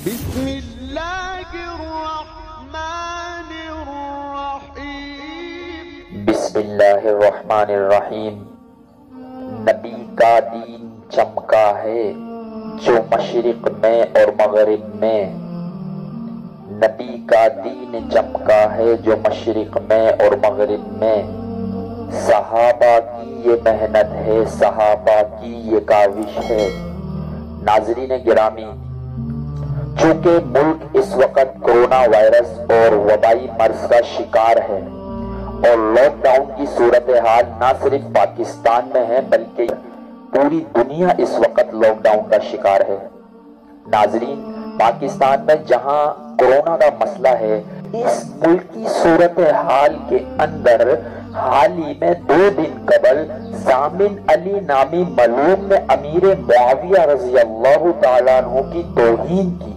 بسم اللہ الرحمن الرحیم۔ بسم اللہ الرحمن الرحیم۔ نبی کا دین چمکا ہے جو مشرق میں اور مغرب میں، نبی کا دین چمکا ہے جو مشرق میں اور مغرب میں، صحابہ کی یہ محنت ہے، صحابہ کی یہ کاوش ہے۔ ناظرین گرامی، چونکہ ملک اس وقت کرونا وائرس اور وبائی مرض کا شکار ہے اور لاک ڈاؤن کی صورتحال نہ صرف پاکستان میں ہے بلکہ پوری دنیا اس وقت لاک ڈاؤن کا شکار ہے۔ ناظرین، پاکستان میں جہاں کورونا کا مسئلہ ہے، اس ملکی صورتحال کے اندر حال ہی میں 2 دن قبل ضامن علی نامی ملعون نے امیر معاویہ رضی اللہ تعالیٰ عنہ کی توہین کی۔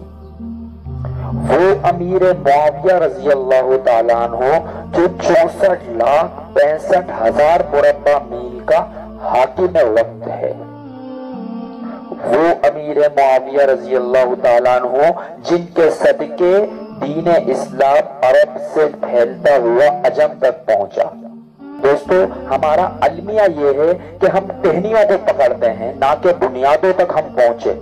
وہ امیر معاویہ رضی اللہ تعالیٰ عنہ جو 64,65,000 مربع میل کا حاکم وقت ہے، وہ امیر معاویہ رضی اللہ تعالیٰ عنہ جن کے صدقے دین اسلام عرب سے پھیلتا ہوا عجم تک پہنچا۔ دوستو، ہمارا المیہ یہ ہے کہ ہم ٹہنیوں کو پکڑتے ہیں، نہ کہ بنیادوں تک ہم پہنچے۔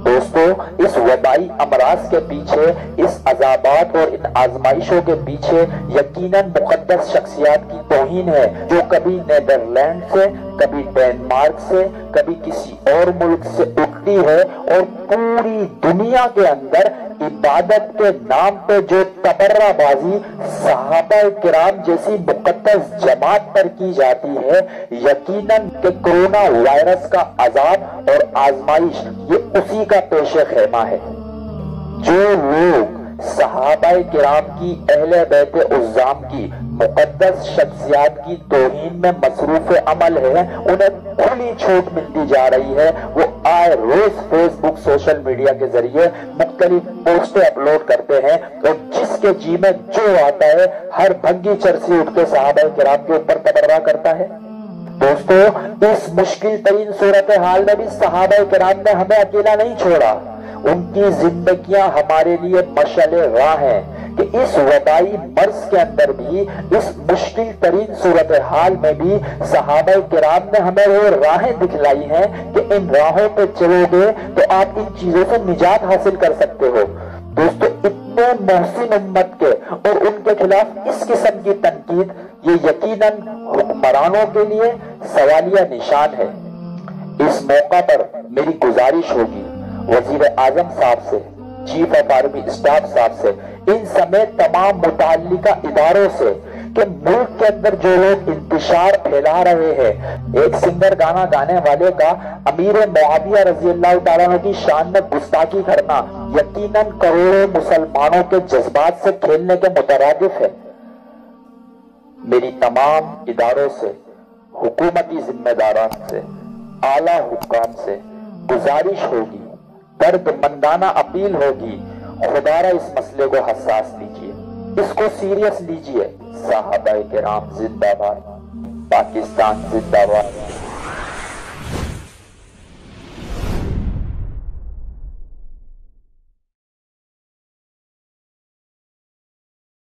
دوستو، اس وبائی امراض کے پیچھے، اس عذابات اور ان آزمائشوں کے پیچھے یقیناً مقدس شخصیات کی توہین ہے، جو کبھی نیدرلینڈ سے، کبھی ڈینمارک سے، کبھی کسی اور ملک سے اٹھتی ہے اور پوری دنیا کے اندر عبادت کے نام پہ جو تبرہ بازی صحابہ کرام جیسی مقدس جماعت پر کی جاتی ہے، یقیناً کہ کرونا وائرس کا عذاب اور آزمائش یہ اسی کا پیش خیمہ ہے۔ جو لوگ صحابہ کرام کی، اہل بیت عظام کی مقدس شخصیات کی توہین میں مصروف عمل ہے، انہیں کھلی چھوٹ ملتی جا رہی ہے۔ وہ آئے روز فیس بک، سوشل میڈیا کے ذریعے مختلف پوسٹیں اپلوڈ کرتے ہیں اور جس کے جی میں جو آتا ہے ہر بھنگی چرسی اٹھ کے صحابہ کرام کے اوپر تبرہ کرتا ہے۔ دوستو، اس مشکل ترین صورتحال میں بھی صحابہ کرام نے ہمیں اکیلا نہیں چھوڑا۔ ان کی زندگیاں ہمارے لیے مشعل راہ ہیں کہ اس وبائی مرض کے اندر بھی، اس مشکل ترین صورتحال میں بھی صحابہ کرام نے ہمیں وہ راہیں دکھلائی ہیں کہ ان راہوں پہ چلو گے تو آپ ان چیزوں سے نجات حاصل کر سکتے ہو۔ دوستو، اتنے محسن امت کے اور ان کے خلاف اس قسم کی تنقید یہ یقیناً حکمرانوں کے لیے سوالیہ نشان ہے۔ اس موقع پر میری گزارش ہوگی وزیر اعظم صاحب سے، چیف آف آرمی اسٹاف صاحب سے، ان سمیت تمام متعلقہ اداروں سے کہ ملک کے اندر جو لوگ انتشار پھیلا رہے ہیں، ایک سنگر گانا گانے والے کا امیر معاویہ رضی اللہ تعالیٰ عنہ کی شان میں گستاخی کرنا یقیناً کروڑوں مسلمانوں کے جذبات سے کھیلنے کے مترادف ہے۔ میری تمام اداروں سے، حکومتی ذمہ داران سے، اعلیٰ حکام سے گزارش ہوگی، درد مندانہ اپیل ہوگی، خدارہ اس مسئلے کو حساس لیجئے، اس کو سیریس لیجئے۔ صحابہ کرام زندہ باد، پاکستان زندہ باد۔